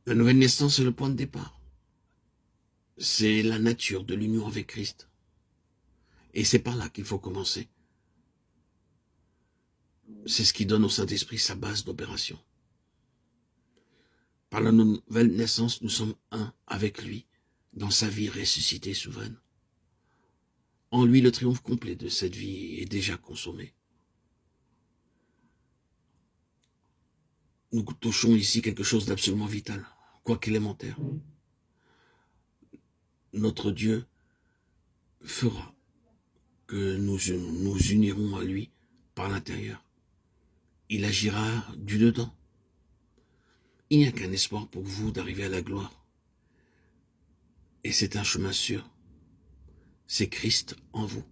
La nouvelle naissance est le point de départ. C'est la nature de l'union avec Christ. Et c'est par là qu'il faut commencer. C'est ce qui donne au Saint-Esprit sa base d'opération. Par la nouvelle naissance, nous sommes un avec lui dans sa vie ressuscitée souveraine. En lui, le triomphe complet de cette vie est déjà consommé. Nous touchons ici quelque chose d'absolument vital, quoique élémentaire. Notre Dieu fera que nous nous unirons à lui par l'intérieur. Il agira du dedans. Il n'y a qu'un espoir pour vous d'arriver à la gloire. Et c'est un chemin sûr. C'est Christ en vous.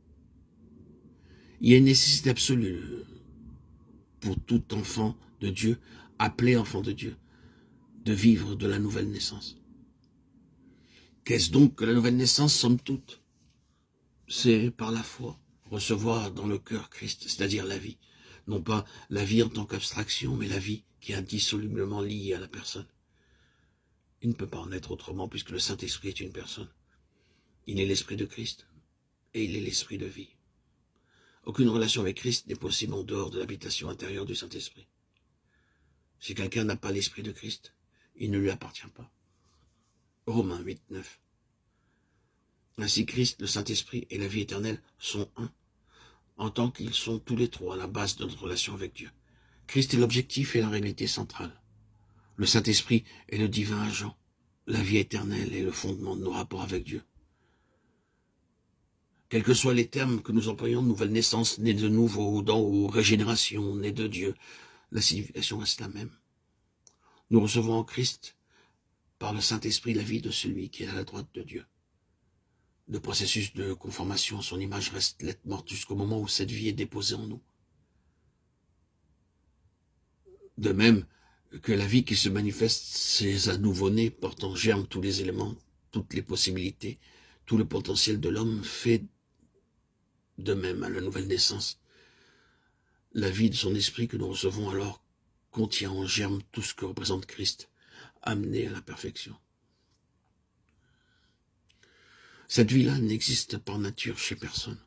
Il y a une nécessité absolue pour tout enfant de Dieu, appelé enfant de Dieu, de vivre de la nouvelle naissance. Qu'est-ce donc que la nouvelle naissance, somme toute? C'est par la foi, recevoir dans le cœur Christ, c'est-à-dire la vie. Non pas la vie en tant qu'abstraction, mais la vie qui est indissolublement liée à la personne. Il ne peut pas en être autrement puisque le Saint-Esprit est une personne. Il est l'Esprit de Christ et il est l'Esprit de vie. Aucune relation avec Christ n'est possible en dehors de l'habitation intérieure du Saint-Esprit. Si quelqu'un n'a pas l'Esprit de Christ, il ne lui appartient pas. Romains 8, 9. Ainsi Christ, le Saint-Esprit et la vie éternelle sont un, en tant qu'ils sont tous les trois à la base de notre relation avec Dieu. Christ est l'objectif et la réalité centrale. Le Saint-Esprit est le divin agent. La vie éternelle est le fondement de nos rapports avec Dieu. Quels que soient les termes que nous employons, nouvelle naissance, née de nouveau, d'en haut, régénération, née de Dieu, la signification reste la même. Nous recevons en Christ, par le Saint-Esprit, la vie de celui qui est à la droite de Dieu. Le processus de conformation à son image reste lettre morte jusqu'au moment où cette vie est déposée en nous. De même que la vie qui se manifeste, c'est un nouveau-né portant en germe tous les éléments, toutes les possibilités, tout le potentiel de l'homme fait de même à la nouvelle naissance. La vie de son esprit que nous recevons alors contient en germe tout ce que représente Christ, amené à la perfection. Cette vie-là n'existe par nature chez personne.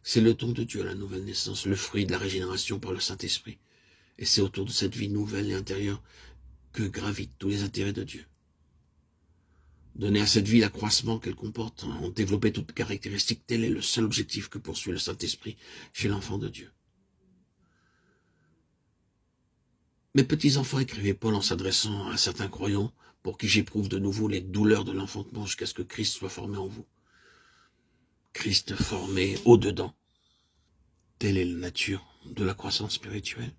C'est le don de Dieu à la nouvelle naissance, le fruit de la régénération par le Saint-Esprit. Et c'est autour de cette vie nouvelle et intérieure que gravitent tous les intérêts de Dieu. Donner à cette vie l'accroissement qu'elle comporte, en développer toutes caractéristiques, tel est le seul objectif que poursuit le Saint-Esprit chez l'enfant de Dieu. Mes petits enfants, écrivait Paul en s'adressant à certains croyants, pour qui j'éprouve de nouveau les douleurs de l'enfantement jusqu'à ce que Christ soit formé en vous. Christ formé au-dedans. Telle est la nature de la croissance spirituelle.